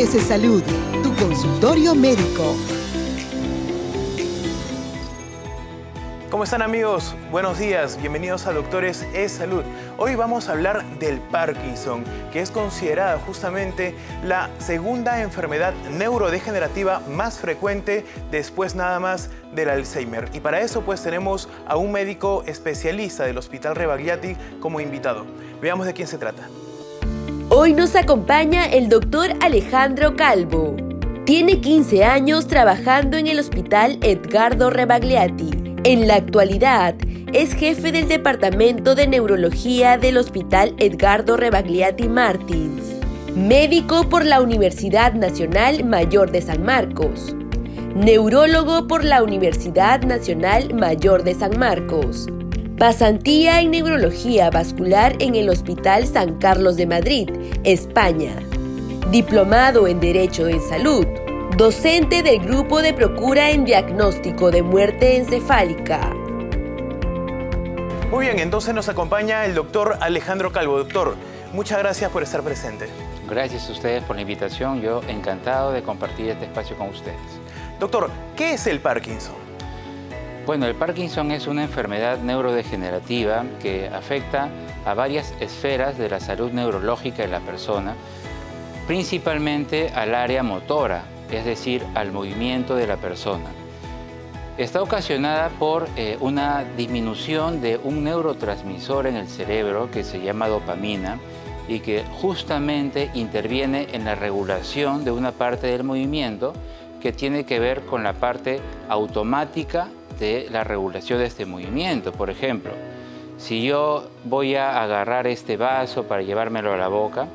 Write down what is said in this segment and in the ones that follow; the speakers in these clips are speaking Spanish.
Doctores E-Salud, tu consultorio médico. ¿Cómo están, amigos? Buenos días, bienvenidos a Doctores E-Salud. Hoy vamos a hablar del Parkinson, que es considerada justamente la segunda enfermedad neurodegenerativa más frecuente después nada más del Alzheimer. Y para eso pues tenemos a un médico especialista del Hospital Rebagliati como invitado. Veamos de quién se trata. Hoy nos acompaña el doctor Alejandro Calvo. Tiene 15 años trabajando en el Hospital Edgardo Rebagliati. En la actualidad, es jefe del Departamento de Neurología del Hospital Edgardo Rebagliati Martins. Médico por la Universidad Nacional Mayor de San Marcos. Neurólogo por la Universidad Nacional Mayor de San Marcos. Pasantía en Neurología Vascular en el Hospital San Carlos de Madrid, España. Diplomado en Derecho en Salud. Docente del Grupo de Procura en Diagnóstico de Muerte Encefálica. Muy bien, entonces nos acompaña el doctor Alejandro Calvo. Doctor, muchas gracias por estar presente. Gracias a ustedes por la invitación. Yo encantado de compartir este espacio con ustedes. Doctor, ¿qué es el Parkinson? Bueno, el Parkinson es una enfermedad neurodegenerativa que afecta a varias esferas de la salud neurológica de la persona, principalmente al área motora, es decir, al movimiento de la persona. Está ocasionada por una disminución de un neurotransmisor en el cerebro que se llama dopamina y que justamente interviene en la regulación de una parte del movimiento que tiene que ver con la parte automática de la regulación de este movimiento. Por ejemplo, si yo voy a agarrar este vaso para llevármelo a la boca,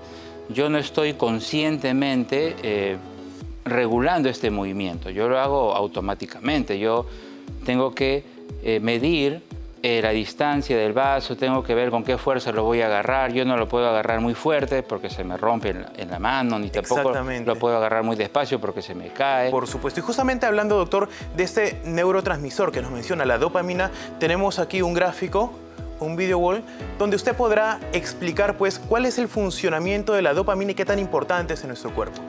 yo no estoy conscientemente regulando este movimiento, yo lo hago automáticamente. Yo tengo que medir la distancia del vaso, tengo que ver con qué fuerza lo voy a agarrar. Yo no lo puedo agarrar muy fuerte porque se me rompe en la mano, ni tampoco lo puedo agarrar muy despacio porque se me cae. Por supuesto. Y justamente hablando, doctor, de este neurotransmisor que nos menciona, la dopamina, tenemos aquí un gráfico, un video wall, donde usted podrá explicar pues cuál es el funcionamiento de la dopamina y qué tan importante es en nuestro cuerpo.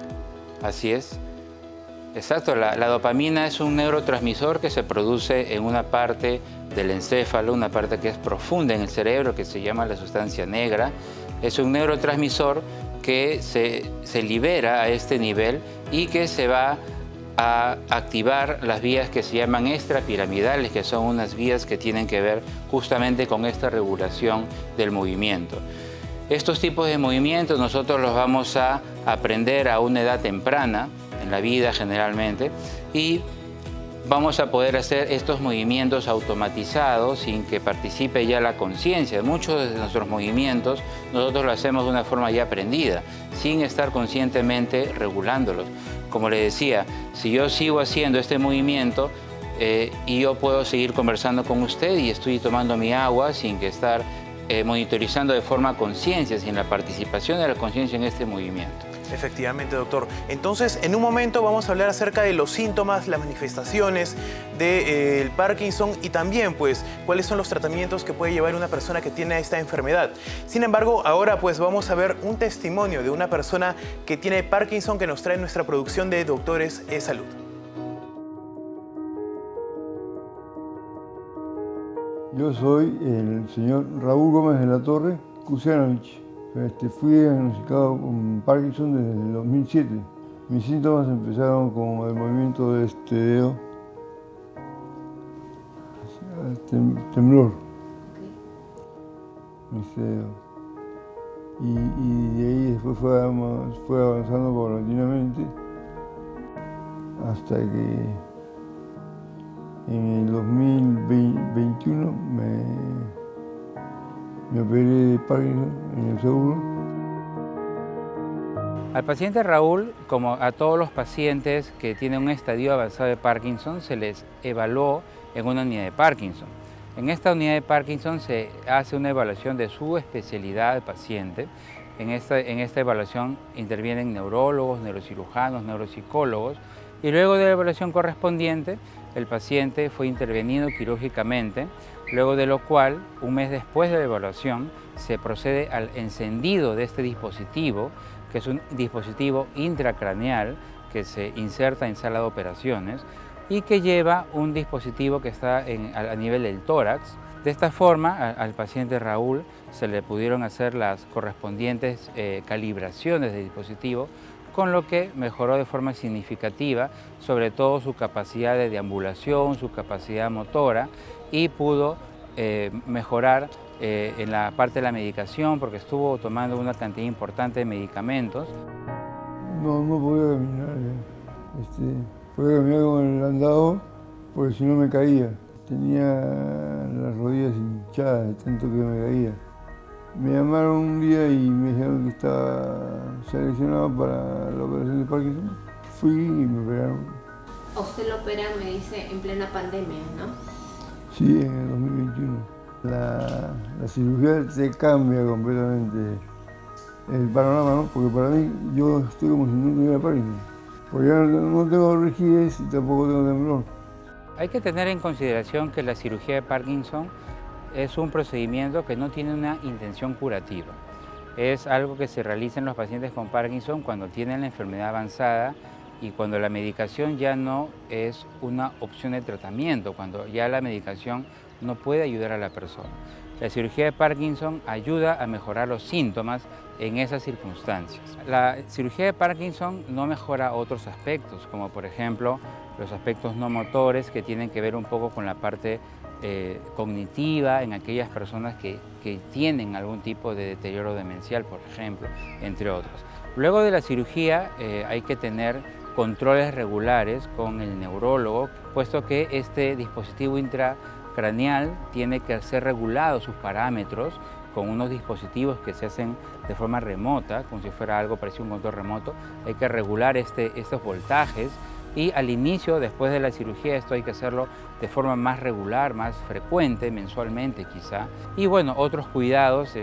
Así es. Exacto, la dopamina es un neurotransmisor que se produce en una parte del encéfalo, una parte que es profunda en el cerebro, que se llama la sustancia negra. Es un neurotransmisor que se libera a este nivel y que se va a activar las vías que se llaman extrapiramidales, que son unas vías que tienen que ver justamente con esta regulación del movimiento. Estos tipos de movimientos nosotros los vamos a aprender a una edad temprana, en la vida generalmente, y vamos a poder hacer estos movimientos automatizados sin que participe ya la conciencia. Muchos de nuestros movimientos nosotros lo hacemos de una forma ya aprendida, sin estar conscientemente regulándolos. Como le decía, si yo sigo haciendo este movimiento y yo puedo seguir conversando con usted y estoy tomando mi agua sin que estar monitorizando de forma conciencia, sin la participación de la conciencia en este movimiento. Efectivamente, doctor. Entonces, en un momento vamos a hablar acerca de los síntomas, las manifestaciones del Parkinson y también, pues, cuáles son los tratamientos que puede llevar una persona que tiene esta enfermedad. Sin embargo, ahora, pues, vamos a ver un testimonio de una persona que tiene Parkinson que nos trae nuestra producción de Doctores E-Salud. Yo soy el señor Raúl Gómez de la Torre Kusianovich. Fui diagnosticado con Parkinson desde el 2007. Mis síntomas empezaron con el movimiento de este dedo, temblor. Este dedo. Y de ahí después fue avanzando paulatinamente hasta que en el 2021 me operé de Parkinson en el seguro. Al paciente Raúl, como a todos los pacientes que tienen un estadio avanzado de Parkinson, se les evaluó en una unidad de Parkinson. En esta unidad de Parkinson se hace una evaluación de su especialidad de paciente. En esta evaluación intervienen neurólogos, neurocirujanos, neuropsicólogos, y luego de la evaluación correspondiente, el paciente fue intervenido quirúrgicamente, luego de lo cual, un mes después de la evaluación, se procede al encendido de este dispositivo que es un dispositivo intracraneal que se inserta en sala de operaciones y que lleva un dispositivo que está a nivel del tórax. De esta forma, al paciente Raúl se le pudieron hacer las correspondientes calibraciones del dispositivo, con lo que mejoró de forma significativa, sobre todo su capacidad de deambulación, su capacidad motora, y pudo mejorar en la parte de la medicación, porque estuvo tomando una cantidad importante de medicamentos. No podía caminar. Podía caminar con el andador, porque si no me caía. Tenía las rodillas hinchadas de tanto que me caía. Me llamaron un día y me dijeron que estaba seleccionado para la operación de Parkinson. Fui y me operaron. A usted lo operan, me dice, en plena pandemia, ¿no? Sí, en el 2021. La cirugía te cambia completamente el panorama, ¿no? Porque para mí, yo estoy como si no tuviera Parkinson. Porque ya no tengo rigidez y tampoco tengo temblor. Hay que tener en consideración que la cirugía de Parkinson es un procedimiento que no tiene una intención curativa. Es algo que se realiza en los pacientes con Parkinson cuando tienen la enfermedad avanzada y cuando la medicación ya no es una opción de tratamiento, cuando ya la medicación no puede ayudar a la persona. La cirugía de Parkinson ayuda a mejorar los síntomas en esas circunstancias. La cirugía de Parkinson no mejora otros aspectos, como por ejemplo los aspectos no motores, que tienen que ver un poco con la parte cognitiva en aquellas personas que tienen algún tipo de deterioro demencial, por ejemplo, entre otros. Luego de la cirugía hay que tener controles regulares con el neurólogo, puesto que este dispositivo intracraneal tiene que ser regulado sus parámetros con unos dispositivos que se hacen de forma remota, como si fuera algo parecido a un control remoto. Hay que regular estos voltajes y al inicio, después de la cirugía, esto hay que hacerlo de forma más regular, más frecuente, mensualmente quizá. Y bueno, otros cuidados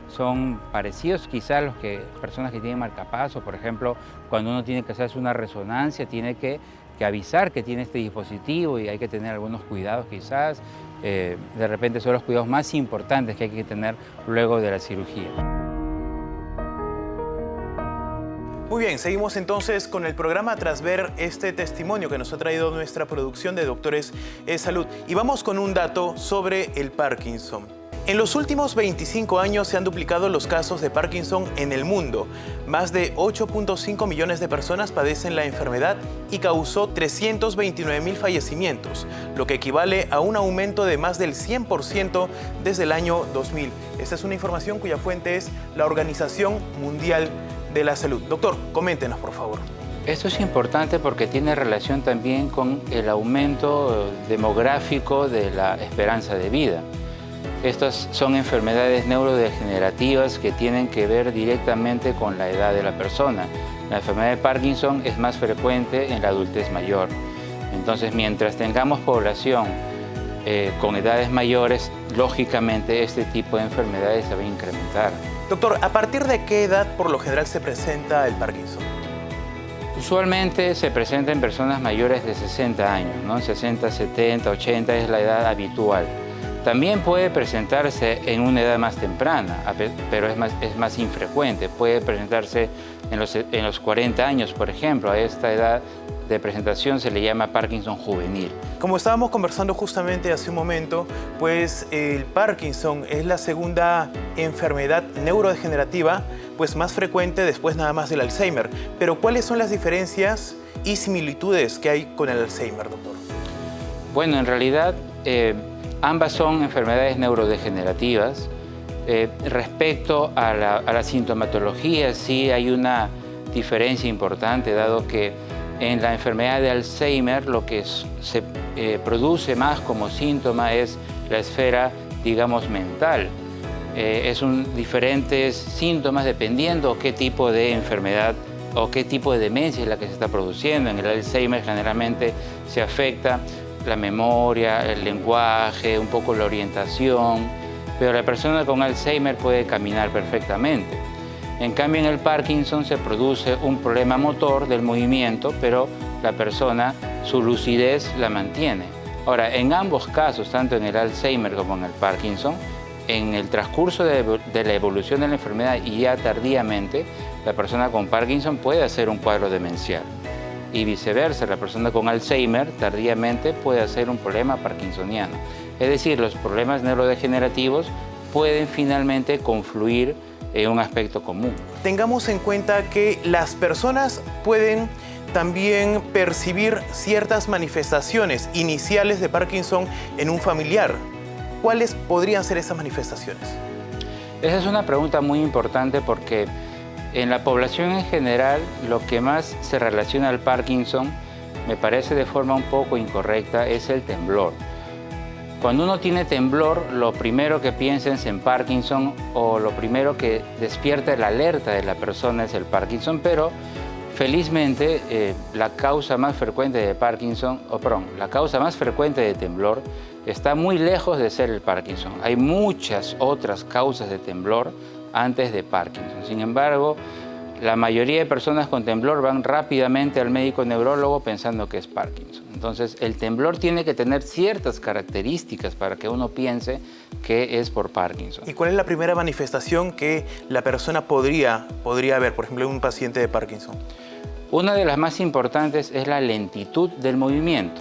son parecidos quizá a los que personas que tienen marcapasos, por ejemplo, cuando uno tiene que hacerse una resonancia, tiene que avisar que tiene este dispositivo y hay que tener algunos cuidados quizás. De repente son los cuidados más importantes que hay que tener luego de la cirugía. Muy bien, seguimos entonces con el programa tras ver este testimonio que nos ha traído nuestra producción de Doctores Salud. Y vamos con un dato sobre el Parkinson. En los últimos 25 años se han duplicado los casos de Parkinson en el mundo. Más de 8.5 millones de personas padecen la enfermedad y causó 329.000 fallecimientos, lo que equivale a un aumento de más del 100% desde el año 2000. Esta es una información cuya fuente es la Organización Mundial de la Salud. Doctor, coméntenos, por favor. Esto es importante porque tiene relación también con el aumento demográfico de la esperanza de vida. Estas son enfermedades neurodegenerativas que tienen que ver directamente con la edad de la persona. La enfermedad de Parkinson es más frecuente en la adultez mayor. Entonces, mientras tengamos población con edades mayores, lógicamente este tipo de enfermedades se va a incrementar. Doctor, ¿a partir de qué edad por lo general se presenta el Parkinson? Usualmente se presenta en personas mayores de 60 años, ¿no? 60, 70, 80 es la edad habitual. También puede presentarse en una edad más temprana, pero es más infrecuente. Puede presentarse en los 40 años, por ejemplo. A esta edad de presentación se le llama Parkinson juvenil. Como estábamos conversando justamente hace un momento, pues el Parkinson es la segunda enfermedad neurodegenerativa pues más frecuente después nada más del Alzheimer. Pero ¿cuáles son las diferencias y similitudes que hay con el Alzheimer, doctor? Bueno, en realidad ambas son enfermedades neurodegenerativas. Respecto a la sintomatología, sí hay una diferencia importante, dado que en la enfermedad de Alzheimer lo que se produce más como síntoma es la esfera, digamos, mental. Diferentes síntomas dependiendo qué tipo de enfermedad o qué tipo de demencia es la que se está produciendo. En el Alzheimer generalmente se afecta la memoria, el lenguaje, un poco la orientación, pero la persona con Alzheimer puede caminar perfectamente. En cambio, en el Parkinson se produce un problema motor del movimiento, pero la persona, su lucidez la mantiene. Ahora, en ambos casos, tanto en el Alzheimer como en el Parkinson, en el transcurso de la evolución de la enfermedad y ya tardíamente, la persona con Parkinson puede hacer un cuadro demencial. Y viceversa, la persona con Alzheimer tardíamente puede hacer un problema parkinsoniano. Es decir, los problemas neurodegenerativos pueden finalmente confluir en un aspecto común. Tengamos en cuenta que las personas pueden también percibir ciertas manifestaciones iniciales de Parkinson en un familiar. ¿Cuáles podrían ser esas manifestaciones? Esa es una pregunta muy importante porque en la población en general lo que más se relaciona al Parkinson, me parece de forma un poco incorrecta, es el temblor. Cuando uno tiene temblor, lo primero que piensa es en Parkinson o lo primero que despierta la alerta de la persona es el Parkinson, pero felizmente la causa más frecuente de Parkinson, la causa más frecuente de temblor está muy lejos de ser el Parkinson. Hay muchas otras causas de temblor antes de Parkinson. Sin embargo, la mayoría de personas con temblor van rápidamente al médico neurólogo pensando que es Parkinson. Entonces, el temblor tiene que tener ciertas características para que uno piense que es por Parkinson. ¿Y cuál es la primera manifestación que la persona podría ver, por ejemplo, en un paciente de Parkinson? Una de las más importantes es la lentitud del movimiento.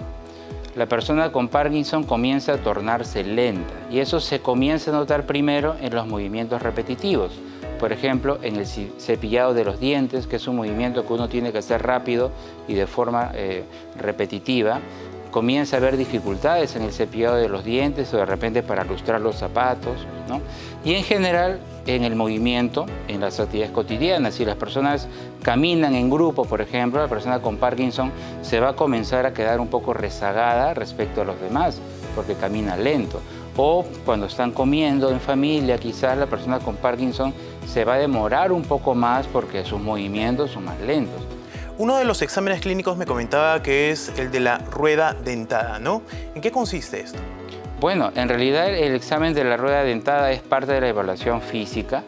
La persona con Parkinson comienza a tornarse lenta y eso se comienza a notar primero en los movimientos repetitivos. Por ejemplo, en el cepillado de los dientes, que es un movimiento que uno tiene que hacer rápido y de forma repetitiva, comienza a haber dificultades en el cepillado de los dientes o de repente para lustrar los zapatos, ¿no? Y en general, en el movimiento, en las actividades cotidianas, si las personas caminan en grupo, por ejemplo, la persona con Parkinson se va a comenzar a quedar un poco rezagada respecto a los demás, porque camina lento. O cuando están comiendo en familia, quizás la persona con Parkinson se va a demorar un poco más porque sus movimientos son más lentos. Uno de los exámenes clínicos me comentaba que es el de la rueda dentada, ¿no? ¿En qué consiste esto? Bueno, en realidad el examen de la rueda dentada es parte de la evaluación física,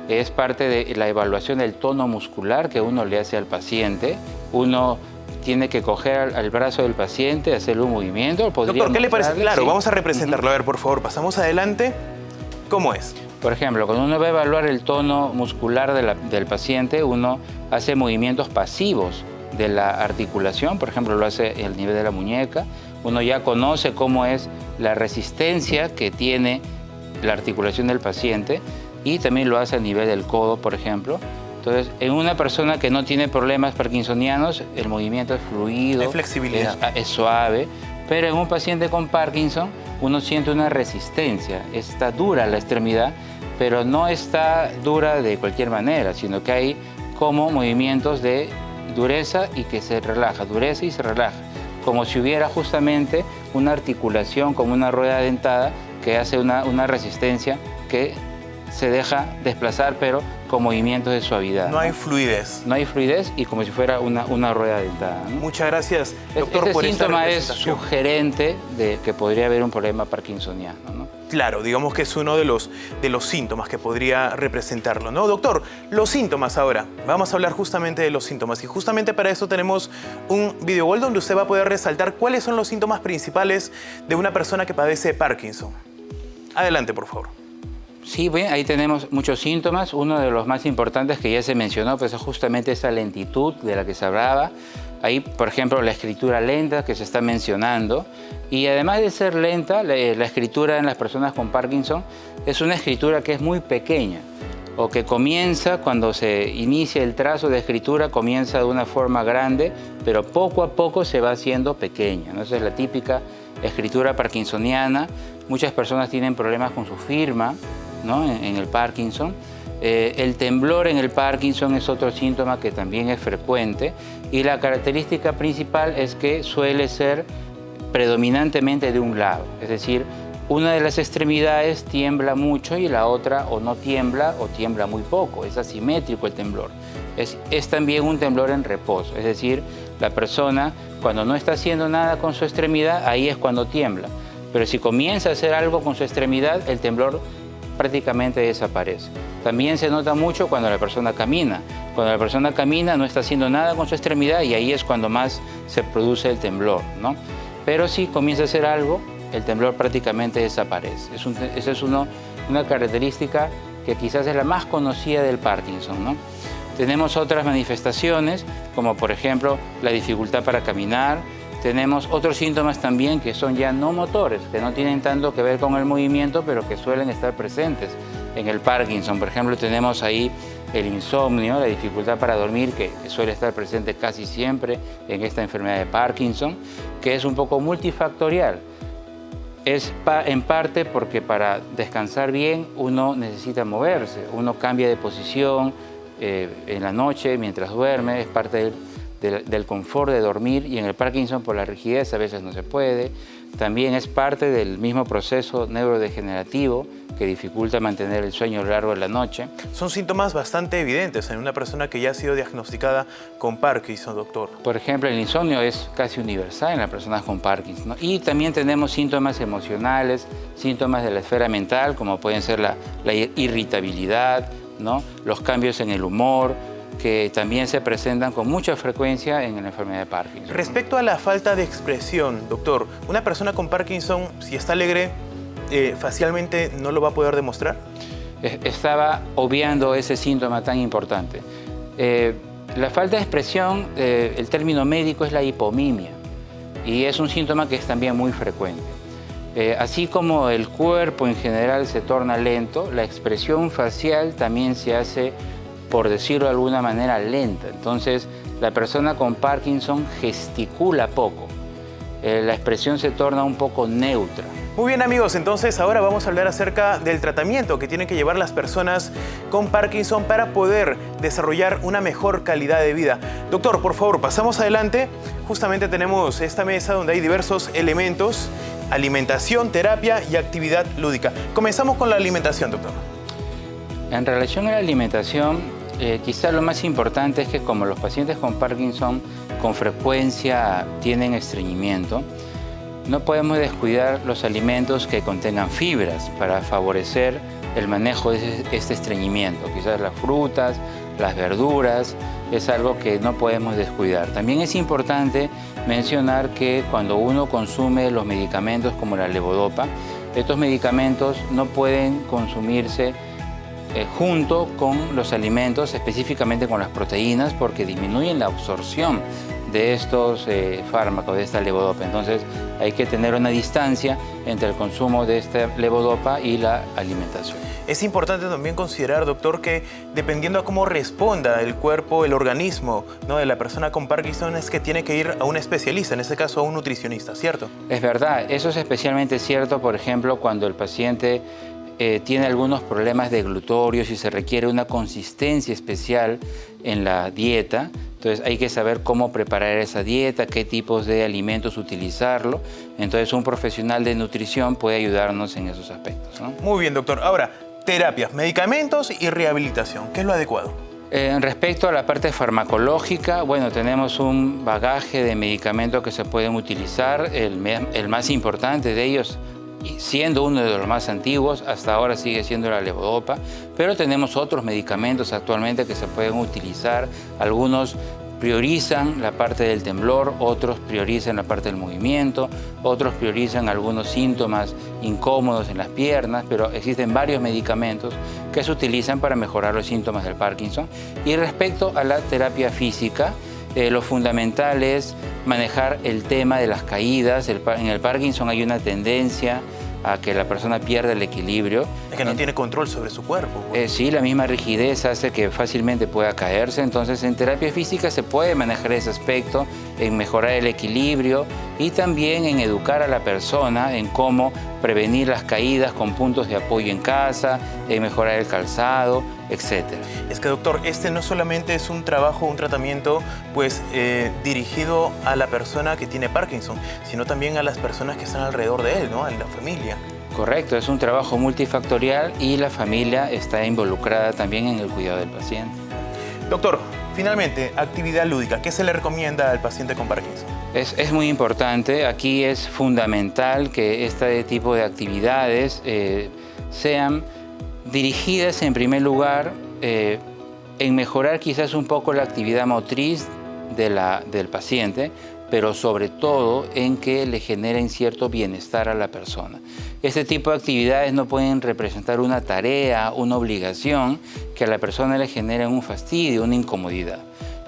es parte de la evaluación del tono muscular que uno le hace al paciente. Uno tiene que coger al brazo del paciente, hacerle un movimiento. Doctor, ¿qué le parece? Claro, sí. Vamos a representarlo. A ver, por favor, pasamos adelante. ¿Cómo es? Por ejemplo, cuando uno va a evaluar el tono muscular del paciente, uno hace movimientos pasivos de la articulación, por ejemplo, lo hace al nivel de la muñeca. Uno ya conoce cómo es la resistencia que tiene la articulación del paciente y también lo hace a nivel del codo, por ejemplo. Entonces, en una persona que no tiene problemas parkinsonianos, el movimiento es fluido, hay flexibilidad, es suave, pero en un paciente con Parkinson uno siente una resistencia, está dura la extremidad, pero no está dura de cualquier manera, sino que hay como movimientos de dureza y que se relaja, dureza y se relaja, como si hubiera justamente una articulación como una rueda dentada que hace una resistencia que se deja desplazar, pero con movimientos de suavidad. No hay fluidez. No hay fluidez y como si fuera una rueda dentada, ¿no? Muchas gracias, doctor, por esta síntoma es representación. sugerente de que podría haber un problema parkinsoniano, ¿no? Claro, digamos que es uno de los síntomas que podría representarlo, ¿no? Doctor, los síntomas ahora. Vamos a hablar justamente de los síntomas y justamente para eso tenemos un video gol donde usted va a poder resaltar cuáles son los síntomas principales de una persona que padece Parkinson. Adelante, por favor. Sí, bien, ahí tenemos muchos síntomas. Uno de los más importantes que ya se mencionó pues, es justamente esa lentitud de la que se hablaba. Ahí, por ejemplo, la escritura lenta que se está mencionando. Y además de ser lenta, la escritura en las personas con Parkinson es una escritura que es muy pequeña o que comienza cuando se inicia el trazo de escritura, comienza de una forma grande, pero poco a poco se va haciendo pequeña, ¿no? Esa es la típica escritura parkinsoniana. Muchas personas tienen problemas con su firma, ¿no? en el Parkinson. El temblor en el Parkinson es otro síntoma que también es frecuente y la característica principal es que suele ser predominantemente de un lado, es decir, una de las extremidades tiembla mucho y la otra o no tiembla o tiembla muy poco, es asimétrico el temblor. Es también un temblor en reposo, es decir, la persona cuando no está haciendo nada con su extremidad, ahí es cuando tiembla, pero si comienza a hacer algo con su extremidad, el temblor prácticamente desaparece. También se nota mucho cuando la persona camina. Cuando la persona camina no está haciendo nada con su extremidad y ahí es cuando más se produce el temblor, ¿no? Pero si comienza a hacer algo, el temblor prácticamente desaparece. Esa es una característica que quizás es la más conocida del Parkinson, ¿no? Tenemos otras manifestaciones, como por ejemplo la dificultad para caminar. Tenemos otros síntomas también que son ya no motores, que no tienen tanto que ver con el movimiento, pero que suelen estar presentes en el Parkinson. Por ejemplo, tenemos ahí el insomnio, la dificultad para dormir, que suele estar presente casi siempre en esta enfermedad de Parkinson, que es un poco multifactorial. Es en parte porque para descansar bien uno necesita moverse, uno cambia de posición en la noche mientras duerme, es parte del confort de dormir, y en el Parkinson por la rigidez a veces no se puede. También es parte del mismo proceso neurodegenerativo que dificulta mantener el sueño a lo largo de la noche. Son síntomas bastante evidentes en una persona que ya ha sido diagnosticada con Parkinson, doctor. Por ejemplo, el insomnio es casi universal en las personas con Parkinson, ¿no? Y también tenemos síntomas emocionales, síntomas de la esfera mental, como pueden ser la irritabilidad, ¿no? Los cambios en el humor, que también se presentan con mucha frecuencia en la enfermedad de Parkinson. Respecto a la falta de expresión, doctor, ¿una persona con Parkinson, si está alegre, facialmente no lo va a poder demostrar? Estaba obviando ese síntoma tan importante. La falta de expresión, el término médico es la hipomimia, y es un síntoma que es también muy frecuente. Así como el cuerpo en general se torna lento, la expresión facial también se hace, por decirlo de alguna manera, lenta. Entonces, la persona con Parkinson gesticula poco. La expresión se torna un poco neutra. Muy bien, amigos, entonces ahora vamos a hablar acerca del tratamiento que tienen que llevar las personas con Parkinson para poder desarrollar una mejor calidad de vida. Doctor, por favor, pasamos adelante. Justamente tenemos esta mesa donde hay diversos elementos: alimentación, terapia y actividad lúdica. Comenzamos con la alimentación, doctor. En relación a la alimentación, quizá lo más importante es que como los pacientes con Parkinson con frecuencia tienen estreñimiento, no podemos descuidar los alimentos que contengan fibras para favorecer el manejo de este estreñimiento. Quizás las frutas, las verduras, es algo que no podemos descuidar. También es importante mencionar que cuando uno consume los medicamentos como la levodopa, estos medicamentos no pueden consumirse junto con los alimentos, específicamente con las proteínas, porque disminuyen la absorción de estos fármacos, de esta levodopa. Entonces hay que tener una distancia entre el consumo de esta levodopa y la alimentación. Es importante también considerar, doctor, que dependiendo a cómo responda el cuerpo, el organismo, ¿no?, de la persona con Parkinson, es que tiene que ir a un especialista, en este caso a un nutricionista, ¿cierto? Es verdad, eso es especialmente cierto, por ejemplo, cuando el paciente tiene algunos problemas de glutorios y se requiere una consistencia especial en la dieta. Entonces hay que saber cómo preparar esa dieta, qué tipos de alimentos utilizarlo. Entonces un profesional de nutrición puede ayudarnos en esos aspectos, ¿no? Muy bien, doctor. Ahora, terapias, medicamentos y rehabilitación. ¿Qué es lo adecuado? Respecto a la parte farmacológica, bueno, tenemos un bagaje de medicamentos que se pueden utilizar. El más importante de ellos, y siendo uno de los más antiguos, hasta ahora sigue siendo la levodopa, pero tenemos otros medicamentos actualmente que se pueden utilizar. Algunos priorizan la parte del temblor, otros priorizan la parte del movimiento, otros priorizan algunos síntomas incómodos en las piernas, pero existen varios medicamentos que se utilizan para mejorar los síntomas del Parkinson. Y respecto a la terapia física, lo fundamental es manejar el tema de las caídas. En el Parkinson hay una tendencia a que la persona pierda el equilibrio. Es que no tiene control sobre su cuerpo. Sí, la misma rigidez hace que fácilmente pueda caerse. Entonces, en terapia física se puede manejar ese aspecto, en mejorar el equilibrio y también en educar a la persona en cómo prevenir las caídas con puntos de apoyo en casa, en mejorar el calzado, etc. Es que, doctor, este no solamente es un trabajo, un tratamiento pues dirigido a la persona que tiene Parkinson, sino también a las personas que están alrededor de él, ¿no?, a la familia. Correcto, es un trabajo multifactorial y la familia está involucrada también en el cuidado del paciente. Doctor, finalmente, actividad lúdica. ¿Qué se le recomienda al paciente con Parkinson? Es muy importante. Aquí es fundamental que este tipo de actividades sean dirigidas en primer lugar en mejorar quizás un poco la actividad motriz del paciente, pero sobre todo en que le generen cierto bienestar a la persona. Este tipo de actividades no pueden representar una tarea, una obligación que a la persona le genere un fastidio, una incomodidad.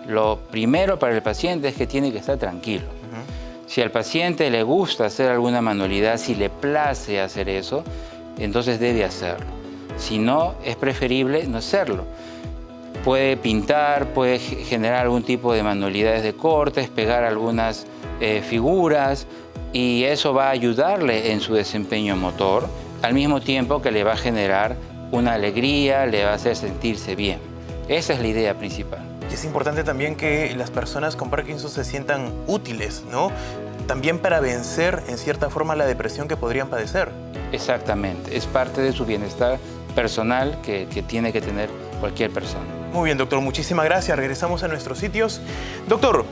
Lo primero para el paciente es que tiene que estar tranquilo. Si al paciente le gusta hacer alguna manualidad, si le place hacer eso, entonces debe hacerlo. Si no, es preferible no hacerlo. Puede pintar, puede generar algún tipo de manualidades de cortes, pegar algunas figuras, y eso va a ayudarle en su desempeño motor, al mismo tiempo que le va a generar una alegría, le va a hacer sentirse bien. Esa es la idea principal. Y es importante también que las personas con Parkinson se sientan útiles, ¿no? También para vencer, en cierta forma, la depresión que podrían padecer. Exactamente, es parte de su bienestar personal que tiene que tener cualquier persona. Muy bien, doctor, muchísimas gracias. Regresamos a nuestros sitios. Doctor,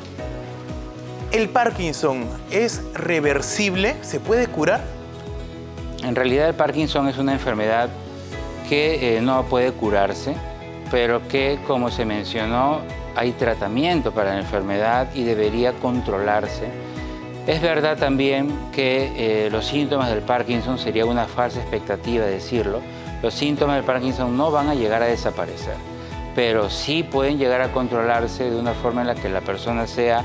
¿el Parkinson es reversible? ¿Se puede curar? En realidad el Parkinson es una enfermedad que no puede curarse, pero que, como se mencionó, hay tratamiento para la enfermedad y debería controlarse. Es verdad también que los síntomas del Parkinson, sería una falsa expectativa decirlo, los síntomas del Parkinson no van a llegar a desaparecer, pero sí pueden llegar a controlarse de una forma en la que la persona sea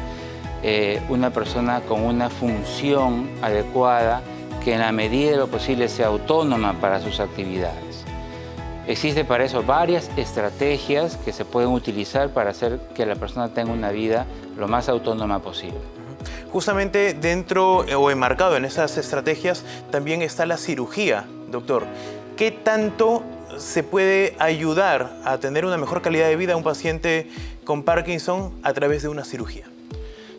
una persona con una función adecuada, que en la medida de lo posible sea autónoma para sus actividades. Existen para eso varias estrategias que se pueden utilizar para hacer que la persona tenga una vida lo más autónoma posible. Justamente dentro o enmarcado en esas estrategias también está la cirugía, doctor. ¿Qué tanto se puede ayudar a tener una mejor calidad de vida a un paciente con Parkinson a través de una cirugía?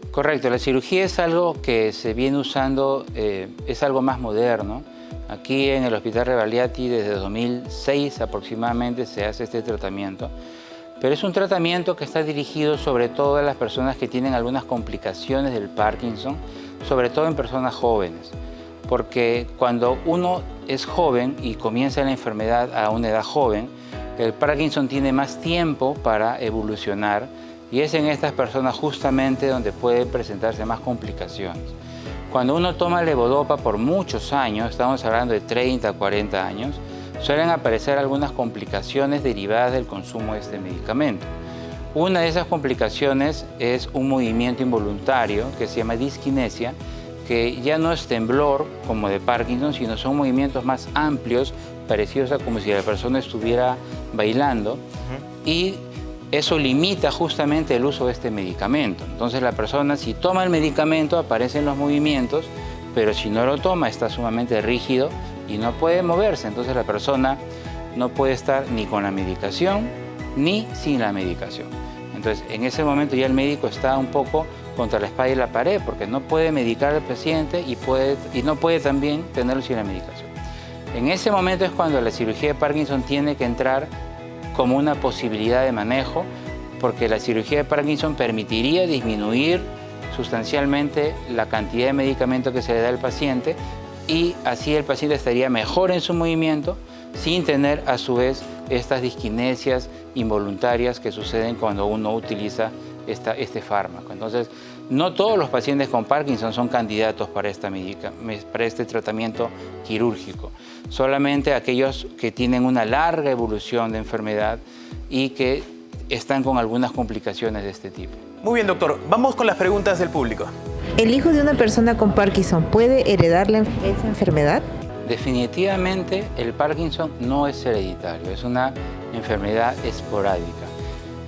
Correcto, la cirugía es algo que se viene usando, es algo más moderno. Aquí en el Hospital Rebagliati desde 2006 aproximadamente se hace este tratamiento, pero es un tratamiento que está dirigido sobre todo a las personas que tienen algunas complicaciones del Parkinson, sobre todo en personas jóvenes, porque cuando uno es joven y comienza la enfermedad a una edad joven, el Parkinson tiene más tiempo para evolucionar y es en estas personas justamente donde pueden presentarse más complicaciones. Cuando uno toma levodopa por muchos años, estamos hablando de 30, 40 años, suelen aparecer algunas complicaciones derivadas del consumo de este medicamento. Una de esas complicaciones es un movimiento involuntario que se llama disquinesia, que ya no es temblor como de Parkinson, sino son movimientos más amplios, parecidos a como si la persona estuviera bailando, y eso limita justamente el uso de este medicamento. Entonces la persona, si toma el medicamento, aparecen los movimientos, pero si no lo toma, está sumamente rígido y no puede moverse. Entonces la persona no puede estar ni con la medicación ni sin la medicación. Entonces en ese momento ya el médico está un poco contra la espada y la pared, porque no puede medicar al paciente y no puede también tenerlo sin la medicación. En ese momento es cuando la cirugía de Parkinson tiene que entrar como una posibilidad de manejo, porque la cirugía de Parkinson permitiría disminuir sustancialmente la cantidad de medicamento que se le da al paciente y así el paciente estaría mejor en su movimiento sin tener a su vez estas disquinesias involuntarias que suceden cuando uno utiliza este fármaco. Entonces, no todos los pacientes con Parkinson son candidatos para este tratamiento quirúrgico. Solamente aquellos que tienen una larga evolución de enfermedad y que están con algunas complicaciones de este tipo. Muy bien, doctor. Vamos con las preguntas del público. ¿El hijo de una persona con Parkinson puede heredar esa enfermedad? Definitivamente el Parkinson no es hereditario, es una enfermedad esporádica.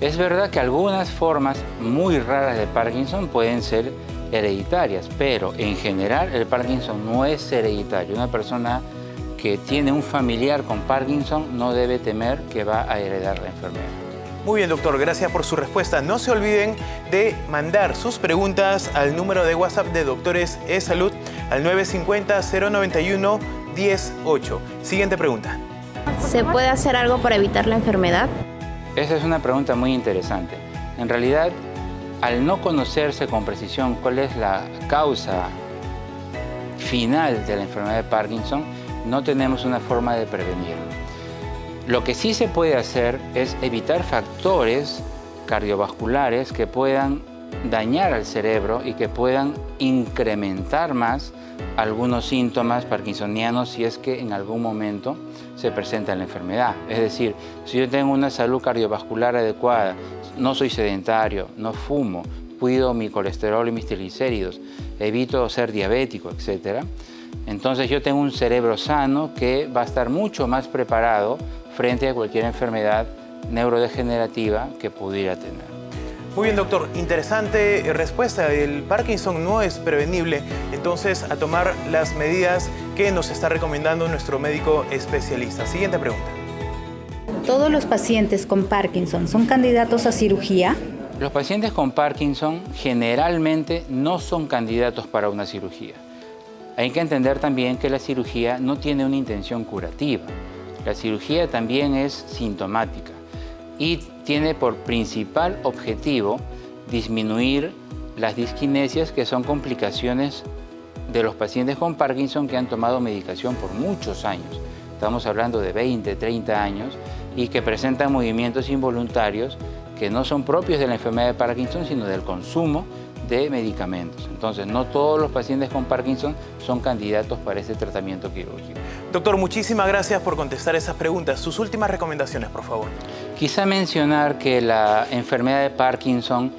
Es verdad que algunas formas muy raras de Parkinson pueden ser hereditarias, pero en general el Parkinson no es hereditario. Una persona que tiene un familiar con Parkinson no debe temer que va a heredar la enfermedad. Muy bien, doctor, gracias por su respuesta. No se olviden de mandar sus preguntas al número de WhatsApp de Doctores eSalud al 950-091-108. Siguiente pregunta. ¿Se puede hacer algo para evitar la enfermedad? Esa es una pregunta muy interesante. En realidad, al no conocerse con precisión cuál es la causa final de la enfermedad de Parkinson, no tenemos una forma de prevenirlo. Lo que sí se puede hacer es evitar factores cardiovasculares que puedan dañar al cerebro y que puedan incrementar más algunos síntomas parkinsonianos si es que en algún momento se presenta la enfermedad. Es decir, si yo tengo una salud cardiovascular adecuada, no soy sedentario, no fumo, cuido mi colesterol y mis triglicéridos, evito ser diabético, etc. Entonces yo tengo un cerebro sano que va a estar mucho más preparado frente a cualquier enfermedad neurodegenerativa que pudiera tener. Muy bien, doctor. Interesante respuesta. El Parkinson no es prevenible, entonces a tomar las medidas que nos está recomendando nuestro médico especialista. Siguiente pregunta. ¿Todos los pacientes con Parkinson son candidatos a cirugía? Los pacientes con Parkinson generalmente no son candidatos para una cirugía. Hay que entender también que la cirugía no tiene una intención curativa. La cirugía también es sintomática y tiene por principal objetivo disminuir las disquinesias, que son complicaciones de los pacientes con Parkinson que han tomado medicación por muchos años. Estamos hablando de 20, 30 años y que presentan movimientos involuntarios que no son propios de la enfermedad de Parkinson, sino del consumo de medicamentos. Entonces, no todos los pacientes con Parkinson son candidatos para este tratamiento quirúrgico. Doctor, muchísimas gracias por contestar esas preguntas. Sus últimas recomendaciones, por favor. Quizá mencionar que la enfermedad de Parkinson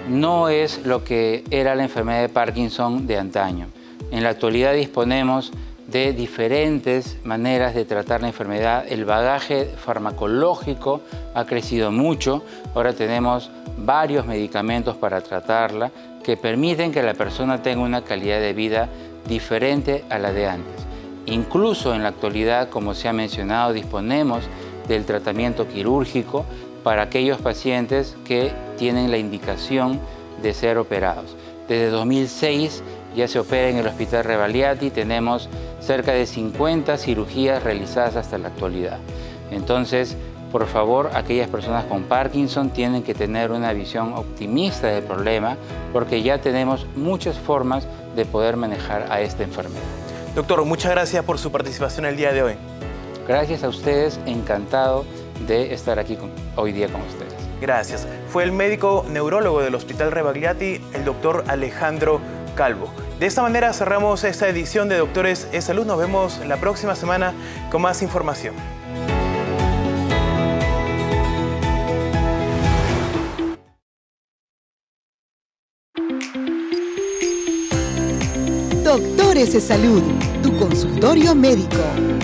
no es lo que era la enfermedad de Parkinson de antaño. En la actualidad disponemos de diferentes maneras de tratar la enfermedad. El bagaje farmacológico ha crecido mucho. Ahora tenemos varios medicamentos para tratarla que permiten que la persona tenga una calidad de vida diferente a la de antes. Incluso en la actualidad, como se ha mencionado, disponemos del tratamiento quirúrgico para aquellos pacientes que tienen la indicación de ser operados. Desde 2006 ya se opera en el Hospital Rebagliati, tenemos cerca de 50 cirugías realizadas hasta la actualidad. Entonces, por favor, aquellas personas con Parkinson tienen que tener una visión optimista del problema, porque ya tenemos muchas formas de poder manejar a esta enfermedad. Doctor, muchas gracias por su participación el día de hoy. Gracias a ustedes, encantado de estar aquí hoy día con ustedes. Gracias. Fue el médico neurólogo del Hospital Rebagliati, el doctor Alejandro Calvo. De esta manera cerramos esta edición de Doctores es Salud. Nos vemos la próxima semana con más información. Doctores de Salud, tu consultorio médico.